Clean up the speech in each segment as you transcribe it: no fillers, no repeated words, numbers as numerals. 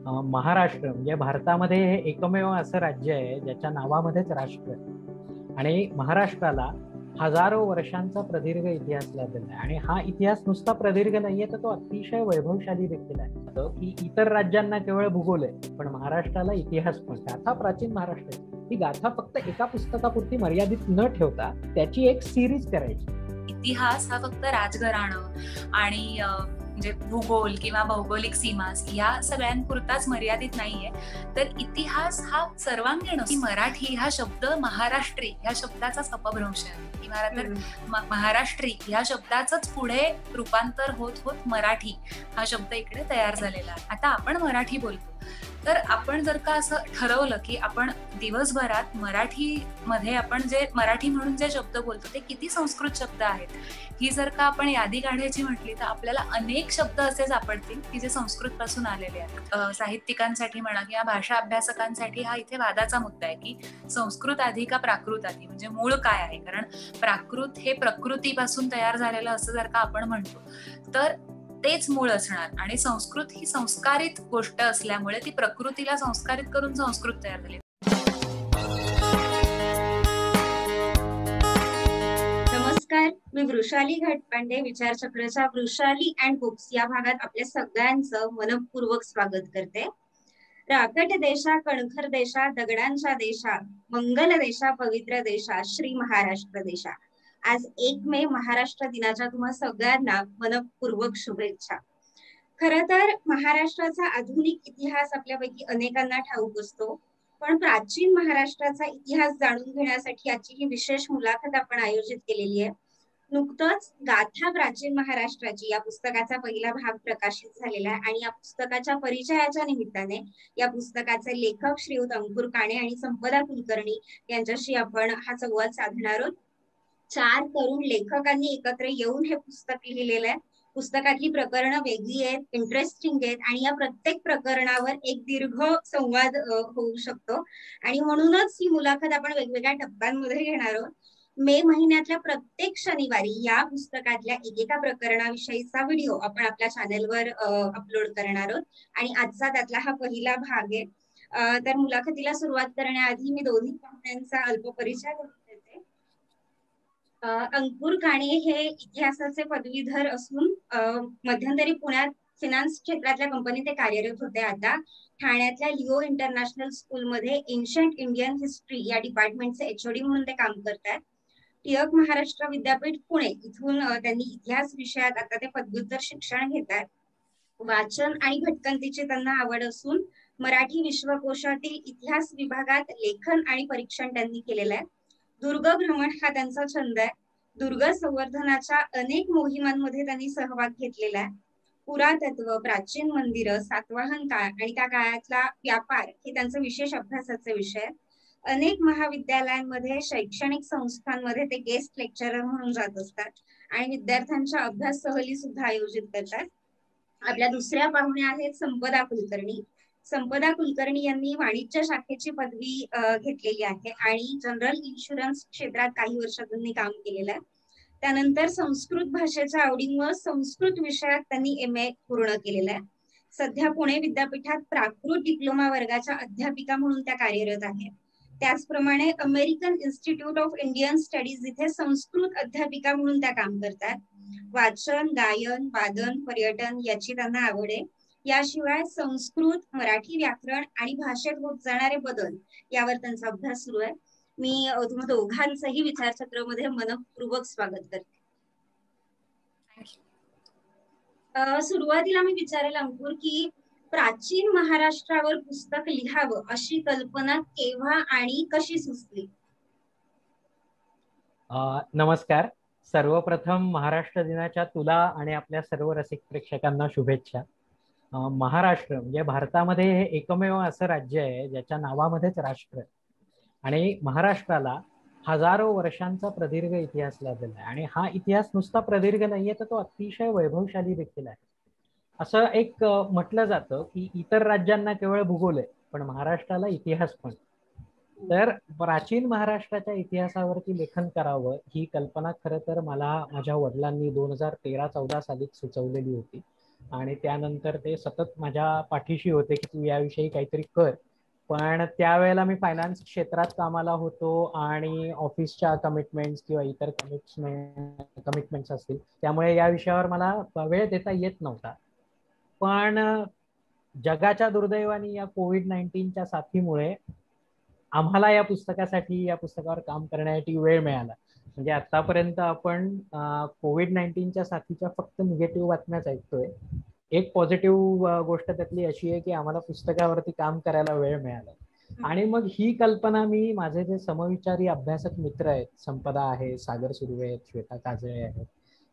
महाराष्ट्र म्हणजे भारतामध्ये हे एकमेव असं राज्य आहे ज्याच्या नावामध्येच राष्ट्र आहे. आणि महाराष्ट्राला हजारो वर्षांचा प्रदीर्घ इतिहास लाभलेला आहे. आणि हा इतिहास नुसता प्रदीर्घ नाहीये, तर तो अतिशय वैभवशाली देखील आहे. की इतर राज्यांना केवळ भूगोल आहे, पण महाराष्ट्राला इतिहास पण. गाथा प्राचीन महाराष्ट्र ही गाथा फक्त एका पुस्तकापुरती मर्यादित न ठेवता त्याची एक सिरीज करायची. इतिहास हा फक्त राजघराणं आणि म्हणजे भूगोल किंवा भौगोलिक सीमा या सगळ्यांपुरताच मर्यादित नाहीये, तर इतिहास हा सर्वांगीण. मराठी हा शब्द महाराष्ट्री ह्या शब्दाचाच अपभ्रंश आहे किंवा तर महाराष्ट्री ह्या शब्दाचंच पुढे रूपांतर होत होत मराठी हा शब्द इकडे तयार झालेला आहे. आता आपण मराठी बोलतो, तर आपण जर का असं ठरवलं की आपण दिवसभरात मराठीमध्ये आपण जे मराठी म्हणून जे शब्द बोलतो ते किती संस्कृत शब्द आहेत, ही जर का आपण यादी काढायची म्हटली तर आपल्याला अनेक शब्द असे सापडतील की जे संस्कृत पासून आलेले आहेत. साहित्यिकांसाठी म्हणा किंवा भाषा अभ्यासकांसाठी हा इथे वादाचा मुद्दा आहे की संस्कृत आधी का प्राकृत आधी, म्हणजे मूळ काय आहे. कारण प्राकृत हे प्रकृतीपासून तयार झालेलं असं जर का आपण म्हणतो तर तेच मूळ असणार, आणि संस्कृत ही संस्कारित गोष्ट असल्यामुळे ती प्रकृतीला संस्कारित करून संस्कृत तयार झाली. नमस्कार, मी वृषाली घटपांडे विचारचक्रच्या वृषाली अँड बुक्स या भागात आपल्या सगळ्यांचं मनपूर्वक स्वागत करते. राकट देशा, कणखर देशा, दगडांच्या देशा, मंगल देशा, पवित्र देशा, श्री महाराष्ट्र देशा. आज 1 मे महाराष्ट्र दिनाच्या तुम्हा सगळ्यांना मनपूर्वक शुभेच्छा. खरं तर महाराष्ट्राचा आधुनिक इतिहास आपल्यापैकी अनेकांना ठाऊक असतो, पण प्राचीन महाराष्ट्राचा इतिहास जाणून घेण्यासाठी आजची ही विशेष मुलाखत आपण आयोजित केलेली आहे. नुकतंच गाथा प्राचीन महाराष्ट्राची या पुस्तकाचा पहिला भाग प्रकाशित झालेला आहे आणि या पुस्तकाच्या परिचयाच्या निमित्ताने या पुस्तकाचे लेखक श्रीयुत अंकुर काणे आणि संपदा कुलकर्णी यांच्याशी आपण हा संवाद साधणार आहोत. 4 तरुण लेखकांनी एकत्र येऊन हे पुस्तक लिहिलेलं आहे. पुस्तकातली प्रकरणं वेगळी आहेत, इंटरेस्टिंग आहेत आणि या प्रत्येक प्रकरणावर एक दीर्घ संवाद होऊ शकतो आणि म्हणूनच ही मुलाखत आपण वेगवेगळ्या टप्प्यांमध्ये घेणार आहोत. मे महिन्यातल्या प्रत्येक शनिवारी या पुस्तकातल्या एकेका प्रकरणाविषयीचा व्हिडिओ आपण आपल्या चॅनलवर अपलोड करणार आहोत आणि आजचा त्यातला हा पहिला भाग आहे. तर मुलाखतीला सुरुवात करण्याआधी मी दोन्ही पाहुण्यांचा अल्प परिचय करून देते. अंकुर काणे हे इतिहासाचे पदवीधर असून मध्यंतरी पुण्यात फिनान्स क्षेत्रातल्या कंपनीत ते कार्यरत होते. आता ठाण्यातल्या लिओ इंटरनॅशनल स्कूलमध्ये एन्शंट इंडियन हिस्ट्री या डिपार्टमेंटचे एचओडी म्हणून ते काम करतात. टिळक महाराष्ट्र विद्यापीठ पुणे इथून त्यांनी इतिहास विषयात आता ते पदव्युत्तर शिक्षण घेतात. वाचन आणि भटकंतीची त्यांना आवड असून मराठी विश्वकोशातील इतिहास विभागात लेखन आणि परीक्षण त्यांनी केलेलं आहे. दुर्ग भ्रमण हा त्यांचा छंद आहे. दुर्ग संवर्धनाच्या अनेक मोहिमांमध्ये त्यांनी सहभाग घेतलेला आहे. पुरातत्व, प्राचीन मंदिरं, सातवाहन काळ आणि त्या काळातला व्यापार हे त्यांचे विशेष अभ्यासाचे विषय आहेत. अनेक महाविद्यालयांमध्ये, शैक्षणिक संस्थांमध्ये ते गेस्ट लेक्चरर म्हणून जात असतात आणि विद्यार्थ्यांच्या अभ्यास सहली सुद्धा आयोजित करतात. आपल्या दुसऱ्या पाहुण्या आहेत संपदा कुलकर्णी. संपदा कुलकर्णी यांनी वाणिज्य शाखेची पदवी घेतलेली आहे आणि जनरल इन्शुरन्स क्षेत्रात काही वर्ष त्यांनी काम केलेलं आहे. त्यानंतर संस्कृत भाषेच्या आवडीमुळे संस्कृत विषयात त्यांनी MA पूर्ण केलेला आहे. सध्या पुणे विद्यापीठात प्राकृत डिप्लोमा वर्गाच्या अध्यापिका म्हणून त्या कार्यरत आहेत. त्याचप्रमाणे American institute of Indian studies इथे संस्कृत अध्यापिका म्हणून त्या काम करतात. वाचन, गायन, वादन, पर्यटन याची त्यांना आवड आहे. याशिवाय संस्कृत, मराठी व्याकरण आणि भाषेत होत जाणारे बदल यावर त्यांचा अभ्यास सुरू आहे. मी तुम्हा दोघांचंही विचारचक्रमध्ये मनपूर्वक स्वागत करते. सुरुवातीला मी विचारेल अंकुर की प्राचीन महाराष्ट्रावर पुस्तक लिहावं अशी कल्पना केव्हा आणि कशी सुचली? नमस्कार. सर्वप्रथम महाराष्ट्र दिनाच्या तुला आणि आपल्या सर्व रसिक प्रेक्षकांना शुभेच्छा. महाराष्ट्र म्हणजे भारतामध्ये हे एकमेव असं राज्य आहे ज्याच्या नावामध्येच राष्ट्र आहे. आणि महाराष्ट्राला हजारो वर्षांचा प्रदीर्घ इतिहास लाभलेला आहे. आणि हा इतिहास नुसता प्रदीर्घ नाहीये, तर तो अतिशय वैभवशाली देखील आहे. असं एक म्हटलं जातं की इतर राज्यांना केवळ भूगोल आहे, पण महाराष्ट्राला इतिहास पण. तर प्राचीन महाराष्ट्राच्या इतिहासावरती लेखन करावं ही कल्पना खरं तर मला माझ्या वडिलांनी 2013-14 साली सुचवलेली होती. आणि त्यानंतर ते सतत माझ्या पाठीशी होते की तू याविषयी काहीतरी कर. पण त्यावेळेला मी फायनान्स क्षेत्रात कामाला होतो आणि ऑफिसच्या कमिटमेंट्स किंवा इतर कमिटमेंट्स असतील, त्यामुळे या विषयावर मला वेळ देता येत नव्हता. पण जगाच्या दुर्दैवाने या कोविड-19च्या साथीमुळे आम्हाला या पुस्तकावर काम करण्यासाठी वेळ मिळाला. म्हणजे आतापर्यंत आपण कोविड-19च्या साथीच्या फक्त निगेटिव्ह बातम्याच ऐकतोय. एक पॉझिटिव्ह गोष्ट त्यातली अशी आहे की आम्हाला पुस्तकावरती काम करायला वेळ मिळाला. आणि मग ही कल्पना मी माझे जे समविचारी अभ्यासक मित्र आहेत, संपदा आहे, सागर सुर्वे आहेत, श्वेता काजळे आहेत,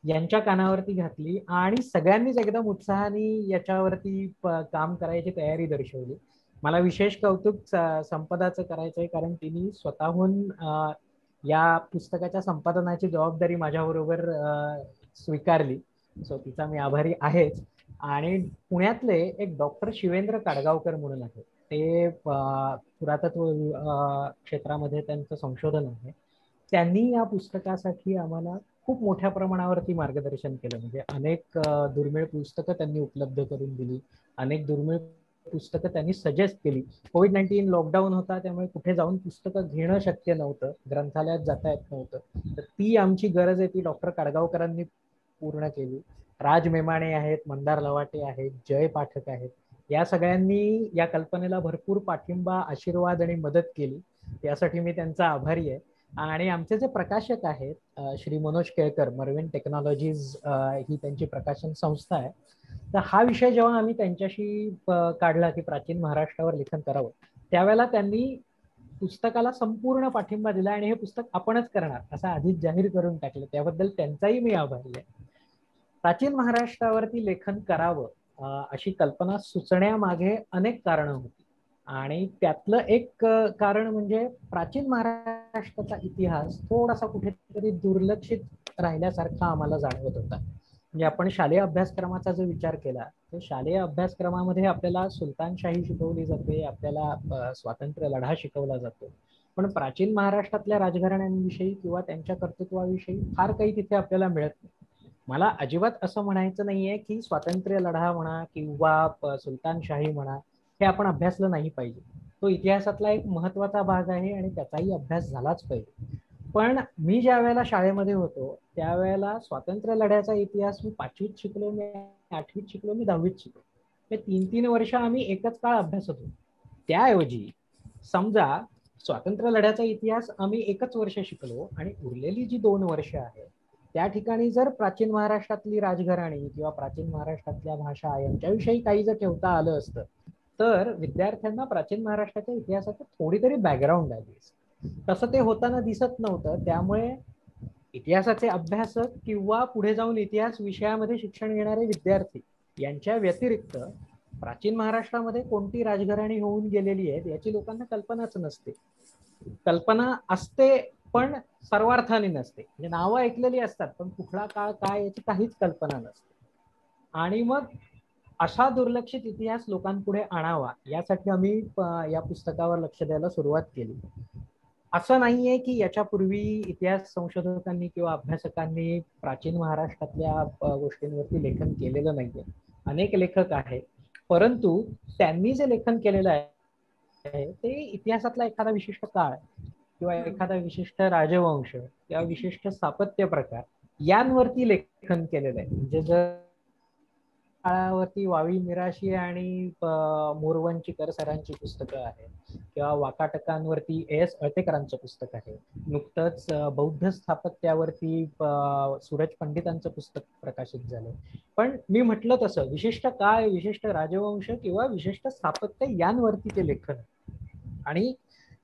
यांच्या कानावरती घातली आणि सगळ्यांनीच एकदम उत्साहाने याच्यावरती काम करायची तयारी दर्शवली. मला विशेष कौतुक संपदाचं करायचंय, कारण तिने स्वतःहून या पुस्तकाच्या संपादनाची जबाबदारी माझ्याबरोबर स्वीकारली. सो तिचा मी आभारी आहेच. आणि पुण्यातले एक डॉक्टर शिवेंद्र काडगावकर म्हणून आहे, ते पुरातत्व क्षेत्रामध्ये त्यांचं संशोधन आहे. त्यांनी या पुस्तकासाठी आम्हाला खूप मोठ्या प्रमाणावरती मार्गदर्शन केलं. म्हणजे अनेक दुर्मिळ पुस्तकं त्यांनी उपलब्ध करून दिली, अनेक दुर्मिळ पुस्तकं त्यांनी सजेस्ट केली. कोविड-19 लॉकडाऊन होता, त्यामुळे कुठे जाऊन पुस्तकं घेणं शक्य नव्हतं, ग्रंथालयात जाता येत नव्हतं. तर ती आमची गरज आहे ती डॉक्टर काडगावकरांनी पूर्ण केली. राज मेमाणे आहेत, मंदार लवाटे आहेत, जय पाठक आहेत, या सगळ्यांनी या कल्पनेला भरपूर पाठिंबा, आशीर्वाद आणि मदत केली. यासाठी मी त्यांचा आभारी आहे. आणि आमचे जे प्रकाशक आहेत श्री मनोज केळकर, मर्विन टेक्नॉलॉजीज ही त्यांची प्रकाशन संस्था आहे. तर हा विषय जेव्हा आम्ही त्यांच्याशी काढला की प्राचीन महाराष्ट्रावर लेखन करावं, त्यावेळेला त्यांनी पुस्तकाला संपूर्ण पाठिंबा दिला आणि हे पुस्तक आपणच करणार असं आधीच जाहीर करून टाकलं. त्याबद्दल त्यांचाही मी आभारी आहे. प्राचीन महाराष्ट्रावरती लेखन करावं अशी कल्पना सुचण्यामागे अनेक कारणं होती. आणि त्यातलं एक कारण म्हणजे प्राचीन महाराष्ट्राचा इतिहास थोडासा कुठेतरी दुर्लक्षित राहिल्यासारखा आम्हाला जाणवत होता. म्हणजे आपण शालेय अभ्यासक्रमाचा जो विचार केला, तर शालेय अभ्यासक्रमामध्ये आपल्याला सुलतानशाही शिकवली जाते, आपल्याला स्वातंत्र्य लढा शिकवला जातो, पण प्राचीन महाराष्ट्रातल्या राजघराण्यांविषयी किंवा त्यांच्या कर्तृत्वाविषयी फार काही तिथे आपल्याला मिळत नाही. मला अजिबात असं म्हणायचं नाहीये की स्वातंत्र्य लढा म्हणा किंवा सुलतानशाही म्हणा हे आपण अभ्यासलं नाही पाहिजे. तो इतिहासातला एक महत्वाचा भाग आहे आणि त्याचाही अभ्यास झालाच पाहिजे. पण मी ज्या वेळेला शाळेमध्ये होतो त्यावेळेला स्वातंत्र्य लढ्याचा इतिहास मी 5वीत शिकलो, मी 8वीत शिकलो, मी 10वीत शिकलो. हे 3-3 वर्ष आम्ही एकच काळ अभ्यासत होतो. त्याऐवजी समजा स्वातंत्र्य लढ्याचा इतिहास आम्ही एकच वर्ष शिकलो आणि उरलेली जी 2 वर्ष आहेत त्या ठिकाणी जर प्राचीन महाराष्ट्रातली राजघराणी किंवा प्राचीन महाराष्ट्रातल्या भाषा यांच्याविषयी काही जर ठेवता आलं असतं तर विद्यार्थ्यांना प्राचीन महाराष्ट्राच्या इतिहासाचं थोडी तरी बॅकग्राऊंड आली. तसं ते होताना दिसत नव्हतं. त्यामुळे इतिहासाचे अभ्यासक किंवा पुढे जाऊन इतिहास विषयामध्ये शिक्षण घेणारे विद्यार्थी यांच्या व्यतिरिक्त प्राचीन महाराष्ट्रामध्ये कोणती राजघराणी होऊन गेलेली आहे याची लोकांना कल्पनाच नसते. कल्पना असते पण सर्वार्थाने नसते. म्हणजे नावं ऐकलेली असतात पण कुठला काळ काय याची काहीच कल्पना नसते. आणि मग अशा दुर्लक्षित इतिहास लोकांपुढे आणावा यासाठी आम्ही या पुस्तकावर लक्ष द्यायला सुरुवात केली. असं नाहीये की याच्यापूर्वी इतिहास संशोधकांनी किंवा अभ्यासकांनी प्राचीन महाराष्ट्रातल्या गोष्टींवरती लेखन केलेलं नाहीये. अनेक लेखक आहेत, परंतु त्यांनी जे लेखन केलेलं आहे ते इतिहासातला एखादा विशिष्ट काळ किंवा एखादा विशिष्ट राजवंश किंवा विशिष्ट स्थापत्य प्रकार यांवरती लेखन केलेलं आहे. म्हणजे जर काळावरती वावी मिराशी आणि मोरवंचीकर सरांची पुस्तकं आहेत किंवा वाकाटकांवरती एस अळतेकरांचं पुस्तक आहे. नुकतंच बौद्ध स्थापत्यावरती सूरज पंडितांचं पुस्तक प्रकाशित झालं. पण मी म्हटलं तसं विशिष्ट काळ, विशिष्ट राजवंश किंवा विशिष्ट स्थापत्य यांवरती ते लेखन. आणि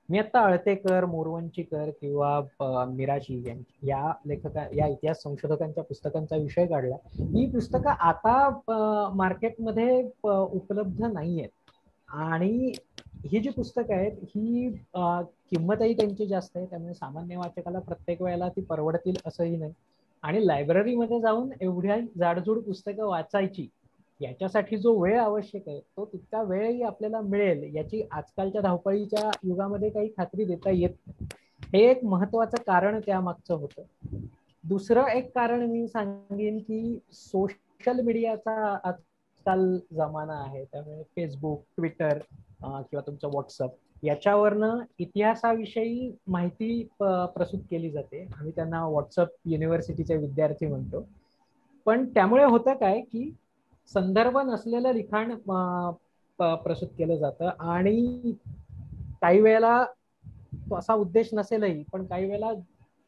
मी आता अळतेकर, मोरवंचीकर किंवा मिराशी या इतिहास संशोधकांच्या पुस्तकांचा विषय काढला. ही पुस्तकं आता मार्केटमध्ये उपलब्ध नाहीयेत आणि ही जी पुस्तकं आहेत ही किंमतही त्यांची जास्त आहे, त्यामुळे सामान्य वाचकाला प्रत्येक वेळेला ती परवडतील असंही नाही. आणि लायब्ररीमध्ये जाऊन एवढ्या जाडजूड पुस्तकं वाचायची याच्यासाठी जो वेळ आवश्यक आहे तो तितका वेळही आपल्याला मिळेल याची आजकालच्या धावपळीच्या युगामध्ये काही खात्री देता येत नाही. हे एक महत्वाचं कारण त्यामागचं होतं. दुसरं एक कारण मी सांगेन की सोशल मीडियाचा आजकाल जमाना आहे, त्यामुळे फेसबुक, ट्विटर किंवा तुमचं व्हॉट्सअप याच्यावरनं इतिहासाविषयी माहिती प्रस्तुत केली जाते. आम्ही त्यांना व्हॉट्सअप युनिव्हर्सिटीचे विद्यार्थी म्हणतो. पण त्यामुळे होतं काय की संदर्भ नसलेलं लिखाण प्रस्तुत केलं जातं आणि काही वेळेला असा उद्देश नसेलही, पण काही वेळेला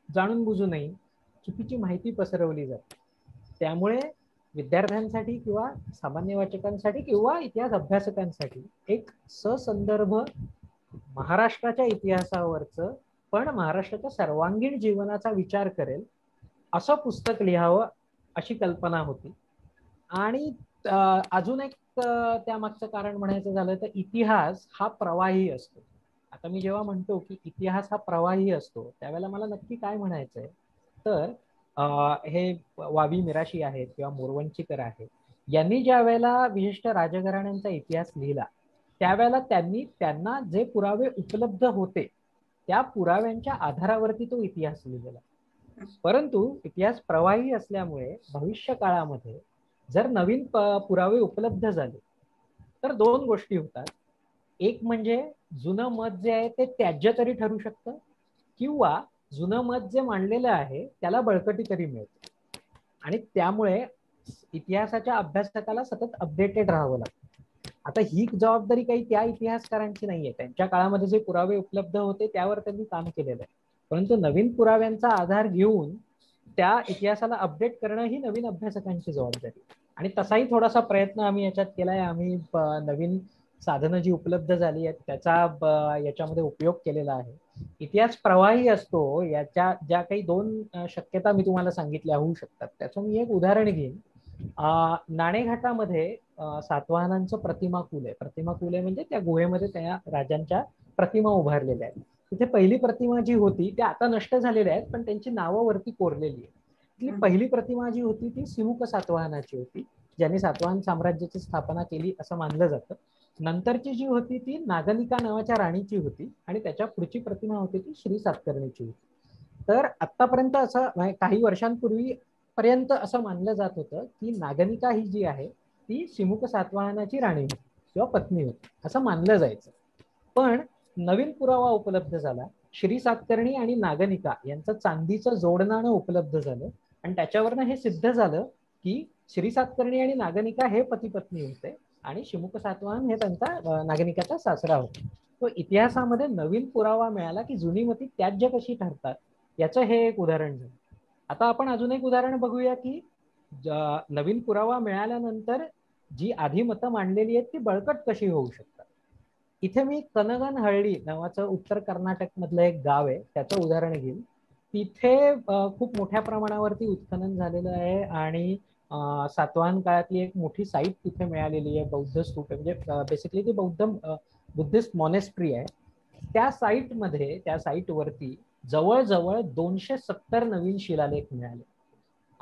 जाणून बुजूनही चुकीची माहिती पसरवली जाते. त्यामुळे विद्यार्थ्यांसाठी किंवा सामान्य वाचकांसाठी किंवा इतिहास अभ्यासकांसाठी एक ससंदर्भ महाराष्ट्राच्या इतिहासावरचं पण महाराष्ट्राच्या सर्वांगीण जीवनाचा विचार करेल असं पुस्तक लिहावं अशी कल्पना होती. आणि अजून एक त्यामागचं कारण म्हणायचं झालं तर इतिहास हा प्रवाही असतो. आता मी जेव्हा म्हणतो की इतिहास हा प्रवाही असतो त्यावेळेला मला नक्की काय म्हणायचंय तर हे वावी मिराशी आहेत किंवा मोरवंचीकर आहेत, यांनी ज्या वेळेला विशिष्ट राजघराण्यांचा इतिहास लिहिला त्यावेळेला त्यांना जे पुरावे उपलब्ध होते त्या पुराव्यांच्या आधारावरती तो इतिहास लिहिलेला. परंतु इतिहास प्रवाही असल्यामुळे भविष्य काळामध्ये जर नवीन पुरावे उपलब्ध झाले तर दोन गोष्टी होतात. एक म्हणजे जुनं मत जे आहे ते त्याज्य तरी ठरू शकतं किंवा जुनं मत जे मांडलेलं आहे त्याला बळकटी तरी मिळते. आणि त्यामुळे इतिहासाच्या अभ्यासकाला सतत अपडेटेड राहावं लागतं. आता ही जबाबदारी काही त्या इतिहासकारांची नाहीये. त्यांच्या काळामध्ये जे पुरावे उपलब्ध होते त्यावर त्यांनी काम केलेलं आहे. परंतु नवीन पुराव्यांचा आधार घेऊन त्या इतिहासाला अपडेट करणं ही नवीन अभ्यासकांची जबाबदारी. आणि तसाही थोडासा प्रयत्न आम्ही याच्यात केलाय. आम्ही नवीन साधनं जी उपलब्ध झाली आहेत त्याचा याच्यामध्ये उपयोग केलेला आहे. इतिहास प्रवाही असतो याच्या ज्या काही दोन शक्यता मी तुम्हाला सांगितल्या होऊ शकतात त्याचं मी एक उदाहरण घेईन. नाणेघाटामध्ये सातवाहनांचं प्रतिमाकुल आहे. प्रतिमाकुल आहे म्हणजे त्या गुहेमध्ये त्या राजांच्या प्रतिमा उभारलेल्या आहेत. तिथे पहिली प्रतिमा जी होती त्या आता नष्ट झालेल्या आहेत पण त्यांची नावं वरती कोरलेली आहेत. ती पहिली प्रतिमा जी होती ती सिमुक सातवाहनाची होती ज्यांनी सातवाहन साम्राज्याची स्थापना केली असं मानलं जातं. नंतरची जी होती ती नागनिका नावाच्या राणीची होती आणि त्याच्या पुढची प्रतिमा होती ती श्री सातकर्णीची होती. तर आतापर्यंत असं काही वर्षांपूर्वी पर्यंत असं मानलं जात होतं की नागनिका ही जी आहे ती सिमुक सातवाहनाची राणी होती किंवा पत्नी होती असं मानलं जायचं. पण नवीन पुरावा उपलब्ध झाला. श्री सातकर्णी आणि नागनिका यांचं चांदीचं जोडनाणं उपलब्ध झालं आणि त्याच्यावरनं हे सिद्ध झालं की श्री सातकर्णी आणि नागनिका हे पती पत्नी होते आणि शिमुक सातवाहन हे त्यांचा नागनिकाचा सासरा होता. तो इतिहासामध्ये नवीन पुरावा मिळाला की जुनी मती त्याज्य कशी ठरतात याचं हे एक उदाहरण झालं. आता आपण अजून एक उदाहरण बघूया की नवीन पुरावा मिळाल्यानंतर जी आधी मतं मांडलेली आहेत ती बळकट कशी होऊ शकतात. इथे मी कनगनहळ्ळी नावाचं उत्तर कर्नाटक मधलं एक गाव आहे त्याचं उदाहरण घेईन. तिथे खूप मोठ्या प्रमाणावरती उत्खनन झालेलं आहे आणि सातवाहन काळातली एक मोठी साईट तिथे मिळालेली आहे. बौद्ध स्तूप आहे म्हणजे बेसिकली ती बुद्धिस्ट मॉनेस्ट्री आहे. त्या साईटवरती जवळजवळ 270 नवीन शिलालेख मिळाले.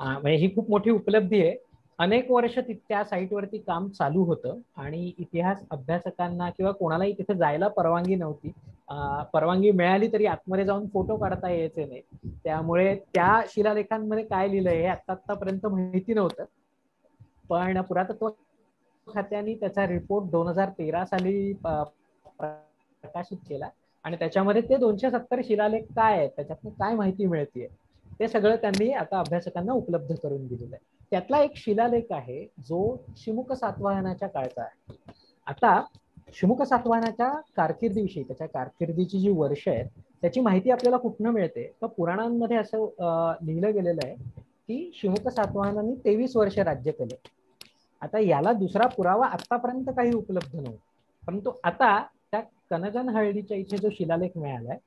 म्हणजे ही खूप मोठी उपलब्धी आहे. अनेक वर्ष त्या साईटवरती काम चालू होतं आणि इतिहास अभ्यासकांना किंवा कोणालाही तिथे जायला परवानगी नव्हती. परवानगी मिळाली तरी आतमध्ये जाऊन फोटो काढता यायचे नाही. त्यामुळे त्या शिलालेखांमध्ये काय लिहिलंय हे आतापर्यंत माहिती नव्हतं. पण पुरातत्व खात्याने त्याचा रिपोर्ट 2013 साली प्रकाशित केला आणि त्याच्यामध्ये ते 270 शिलालेख काय आहेत त्याच्यातनं काय माहिती मिळते ते सगळं त्यांनी आता अभ्यासकांना उपलब्ध करून दिलेलं आहे. त्यातला एक शिलालेख आहे जो शिमुक सातवाहनाच्या काळचा आहे. आता शिमुक सातवाहनाच्या कारकिर्दीविषयी त्याच्या कारकिर्दीची जी वर्ष आहेत त्याची माहिती आपल्याला कुठनं मिळते तर पुराणांमध्ये असं लिहिलं गेलेलं आहे की शिमुक सातवाहनांनी 23 वर्ष राज्य केले. आता याला दुसरा पुरावा आतापर्यंत काही उपलब्ध नव्हता. परंतु आता त्या कनगनहळ्ळीच्या इथे जो शिलालेख मिळालाय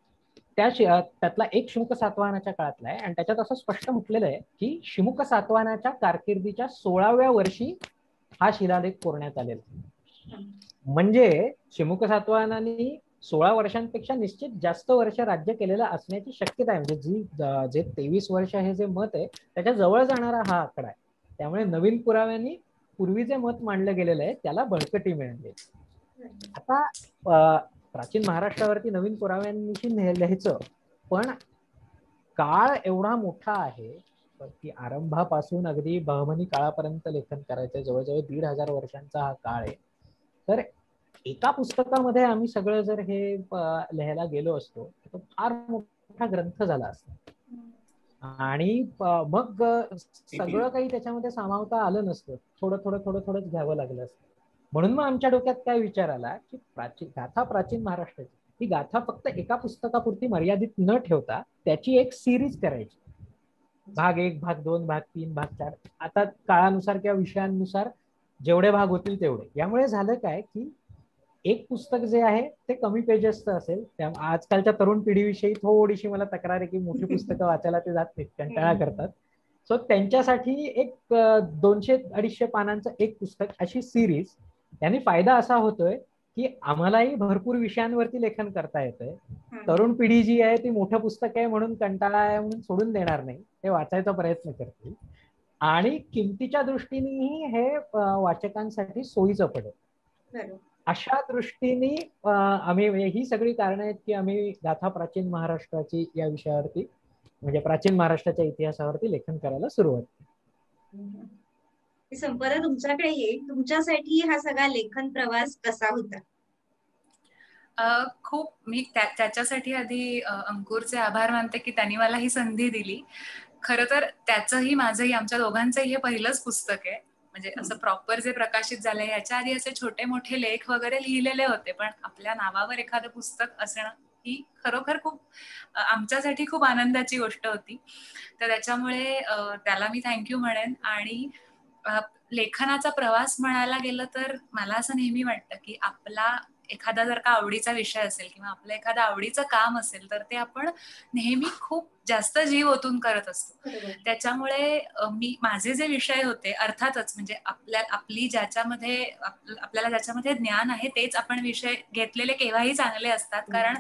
त्यातला एक शिमुक सातवाहनाच्या काळातला आहे आणि त्याच्यात असं स्पष्ट म्हटलेलं आहे की शिमुक सातवाहनाच्या कारकिर्दीच्या 16व्या वर्षी हा शिलालेख कोरण्यात आलेला. म्हणजे शिमुक सातवाहनांनी 16 वर्षांपेक्षा निश्चित जास्त वर्ष राज्य केलेलं असण्याची शक्यता आहे. म्हणजे जे 23 वर्ष हे जे मत आहे त्याच्या जवळ जाणारा हा आकडा आहे. त्यामुळे नवीन पुराव्यांनी पूर्वी जे मत मांडलं गेलेलं आहे त्याला बळकटी मिळाली. आता प्राचीन महाराष्ट्रावरती नवीन पुराव्यांशी लिहायचं पण काळ एवढा मोठा आहे की आरंभापासून अगदी बहमनी काळापर्यंत लेखन करायचं, जवळजवळ 1500 वर्षांचा हा काळ आहे. तर एका पुस्तकामध्ये आम्ही सगळं जर हे लिहायला गेलो असतो तर फार मोठा ग्रंथ झाला असता आणि मग सगळं काही त्याच्यामध्ये सामावता आलं नसतं, थोडं थोडं थोडं थोडंच घ्यावं लागलं असतं. म्हणून मग आमच्या डोक्यात काय विचार आला की गाथा प्राचीन महाराष्ट्राची ही गाथा फक्त एका पुस्तकापुरती मर्यादित न ठेवता त्याची एक सिरीज करायची. भाग 1, भाग 2, भाग 3, भाग 4, आता काळानुसार किंवा विषयानुसार जेवढे भाग होतील तेवढे. यामुळे झालं काय की एक पुस्तक जे आहे ते कमी पेजेसचं असेल. आजकालच्या तरुण पिढीविषयी थोडीशी मला तक्रार आहे की मोठी पुस्तकं वाचायला ते जात नाहीत, कंटाळा करतात. सो त्यांच्यासाठी एक 200-250 पानांचं एक पुस्तक अशी सिरीज. त्याने फायदा असा होतोय की आम्हालाही भरपूर विषयांवरती लेखन करता येतंय. तरुण पिढी जी आहे ती मोठं पुस्तक आहे म्हणून कंटाळा आहे म्हणून सोडून देणार नाही, ते वाचायचा प्रयत्न करतील आणि किमतीच्या दृष्टीनेही हे वाचकांसाठी सोयीचं पडेल. अशा दृष्टीने आम्ही ही सगळी कारण आहेत की आम्ही गाथा प्राचीन महाराष्ट्राची या विषयावरती म्हणजे प्राचीन महाराष्ट्राच्या इतिहासावरती लेखन करायला सुरुवात केली. संपदा तुमच्याकडे येईल, तुमच्यासाठी हा सगळा लेखन प्रवास कसा होता? खूप मी त्याच्यासाठी आधी अंकुरचे आभार मानते की त्यांनी मला ही संधी दिली. खरं तर त्याचंही माझंही आमच्या दोघांचंही हे पहिलंच पुस्तक आहे. म्हणजे असं प्रॉपर जे प्रकाशित झालंय, याच्या आधी असे छोटे मोठे लेख वगैरे लिहिलेले होते, पण आपल्या नावावर एखादं पुस्तक असणं ही खरोखर खूप आमच्यासाठी खूप आनंदाची गोष्ट होती. तर त्याच्यामुळे त्याला मी थँक्यू म्हणेन. आणि लेखनाचा प्रवास म्हणायला गेलं तर मला असं नेहमी वाटतं की आपला एखादा जर का आवडीचा विषय असेल किंवा आपलं एखादं आवडीचं काम असेल तर ते आपण नेहमी खूप जास्त जीव ओतून करत असतो. त्याच्यामुळे माझे जे विषय होते, अर्थातच म्हणजे आपली ज्याच्यामध्ये आपल्याला ज्याच्यामध्ये ज्ञान आहे तेच आपण विषय घेतलेले केव्हाही चांगले असतात, कारण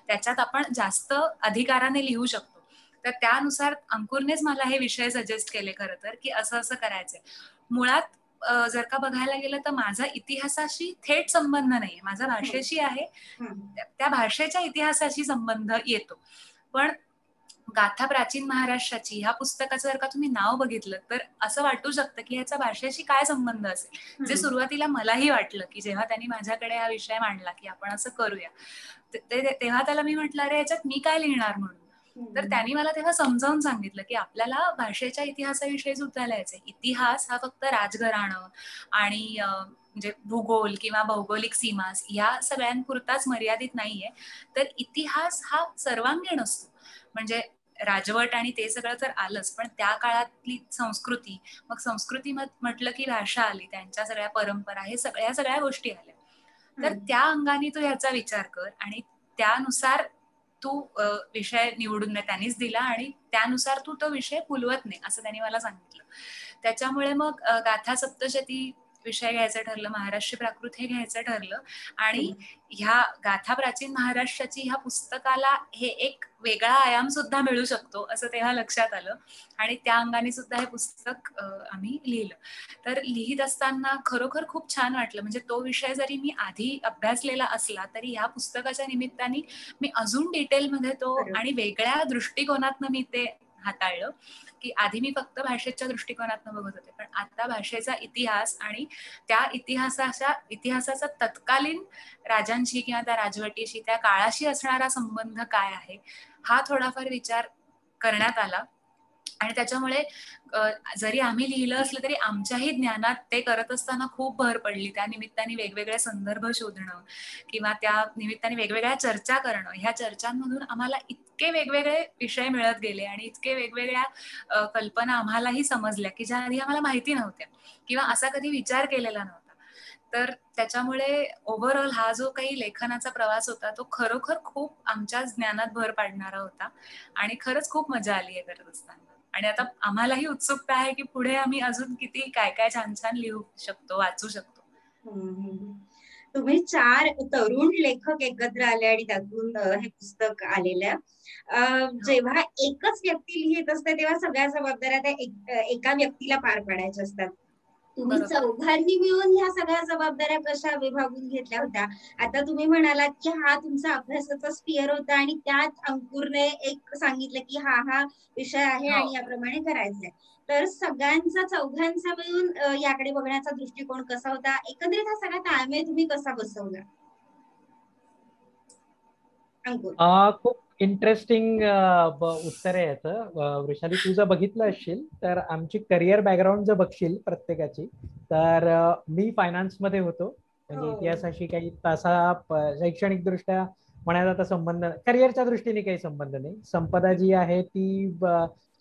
त्याच्यात आपण जास्त अधिकाराने लिहू शकतो. तर त्यानुसार अंकुरनेच मला हे विषय सजेस्ट केले खरं तर, की असं असं करायचंय. मुळात जर का बघायला गेलं तर माझा इतिहासाशी थेट संबंध नाहीये, माझा भाषेशी आहे. त्या भाषेच्या इतिहासाशी संबंध येतो. पण गाथा प्राचीन महाराष्ट्राची ह्या पुस्तकाचं जर का तुम्ही नाव बघितलं तर असं वाटू शकतं की ह्याचा भाषेशी काय संबंध असेल. जे सुरुवातीला मलाही वाटलं की जेव्हा त्यांनी माझ्याकडे हा विषय मांडला की आपण असं करूया, तेव्हा त्याला मी म्हटलं अरे याच्यात मी काय लिहिणार म्हणून. तर त्यांनी मला तेव्हा समजावून सांगितलं की आपल्याला भाषेच्या इतिहासाविषयी सुद्धा लिहायचंय. इतिहास हा फक्त राजघराणं आणि म्हणजे भूगोल किंवा भौगोलिक सीमा या सगळ्यांपुरताच मर्यादित नाहीये, तर इतिहास हा सर्वांगीण असतो. म्हणजे राजवट आणि ते सगळं तर आलंच, पण त्या काळातली संस्कृती, मग संस्कृती म्हटलं की भाषा आली, त्यांच्या सगळ्या परंपरा, हे सगळ्या गोष्टी आल्या. तर त्या अंगाने तू ह्याचा विचार कर आणि त्यानुसार तू विषय निवडून त्यांनीच दिला आणि त्यानुसार तू तो विषय फुलवत नाही, असं त्यांनी मला सांगितलं. त्याच्यामुळे मग गाथा सप्तशती विषय घ्यायचं ठरलं, महाराष्ट्र प्राकृत हे घ्यायचं ठरलं. आणि ह्या गाथा प्राचीन महाराष्ट्राची ह्या पुस्तकाला हे एक वेगळा आयाम सुद्धा मिळू शकतो असं तेव्हा लक्षात आलं आणि त्या अंगाने सुद्धा हे पुस्तक आम्ही लिहिलं. तर लिहित असताना खरोखर खूप छान वाटलं. म्हणजे तो विषय जरी मी आधी अभ्यासलेला असला तरी या पुस्तकाच्या निमित्ताने मी अजून डिटेलमध्ये तो आणि वेगळ्या दृष्टिकोनातनं मी ते हाताळलं. की आधी मी फक्त भाषेच्या दृष्टिकोनातनं बघत होते, पण आता भाषेचा इतिहास आणि त्या इतिहासाचा तत्कालीन राजांशी किंवा त्या राजवटीशी, त्या काळाशी असणारा संबंध काय आहे हा थोडाफार विचार करण्यात आला. आणि त्याच्यामुळे जरी आम्ही लिहिलं असलं तरी आमच्याही ज्ञानात ते करत असताना खूप भर पडली. त्या निमित्ताने वेगवेगळे संदर्भ शोधणं किंवा त्या निमित्ताने वेगवेगळ्या चर्चा करणं, ह्या चर्चांमधून आम्हाला इतके वेगवेगळे विषय मिळत गेले आणि इतके वेगवेगळ्या कल्पना आम्हालाही समजल्या की ज्या आधी आम्हाला माहिती नव्हत्या किंवा असा कधी विचार केलेला नव्हता. तर त्याच्यामुळे ओव्हरऑल हा जो काही लेखनाचा प्रवास होता तो खरोखर खूप आमच्या ज्ञानात भर पाडणारा होता आणि खरंच खूप मजा आली आहे करत असताना. आणि आता आम्हालाही उत्सुकता आहे की पुढे आम्ही अजून किती काय काय छान छान लिहू शकतो, वाचू शकतो. तुम्ही 4 तरुण लेखक एकत्र आले आणि त्यातून हे पुस्तक आलेलं. जेव्हा एकच व्यक्ती लिहित असते तेव्हा सगळ्या जबाबदाऱ्या त्या एका व्यक्तीला पार पाडायच्या असतात. तुम्ही चौघांनी मिळून ह्या सगळ्या जबाबदाऱ्या कशा विभागून घेतल्या होत्या? आता तुम्ही म्हणालात की हा तुमचा अभ्यासाचा स्पियर होता आणि त्यात अंकुरने एक सांगितलं की हा विषय आहे आणि याप्रमाणे करायचंय. तर सगळ्यांचा चौघांचा मिळून याकडे बघण्याचा दृष्टिकोन कसा होता? एकंदरीत हा सगळा ताळमेळ तुम्ही कसा बसवला? अंकुर. खूप इंटरेस्टिंग उत्तर आहे याचं. वृषाली, तू जर बघितलं असशील तर आमची करिअर बॅकग्राऊंड जर बघशील प्रत्येकाची, तर मी फायनान्स मध्ये होतो. म्हणजे इतिहासाशी काही तसा शैक्षणिक दृष्ट्या म्हणायला तर संबंध, करिअरच्या दृष्टीने काही संबंध नाही. संपदा जी आहे ती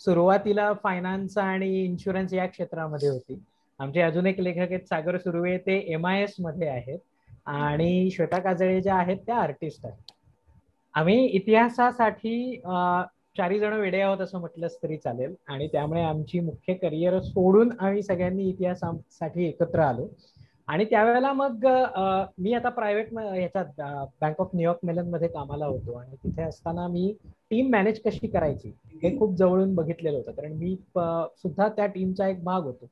सुरुवातीला फायनान्स आणि इन्शुरन्स या क्षेत्रामध्ये होती. आमचे अजून एक लेखक आहेत सागर सुर्वे, ते MIS मध्ये आहेत, आणि श्वेता काजळे ज्या आहेत त्या आर्टिस्ट आहेत. आम्ही इतिहासासाठी चारी जण वेडे आहोत असं म्हटलंच तरी चालेल, आणि त्यामुळे आमची मुख्य करिअर सोडून आम्ही सगळ्यांनी इतिहासासाठी एकत्र आलो. आणि त्यावेळेला मग मी आता प्रायव्हेट ह्याच्यात बँक ऑफ न्यूयॉर्क मेलन मध्ये कामाला होतो, आणि तिथे असताना मी टीम मॅनेज कशी करायची हे खूप जवळून बघितलेलं होतं, कारण मी सुद्धा त्या टीमचा एक भाग होतो.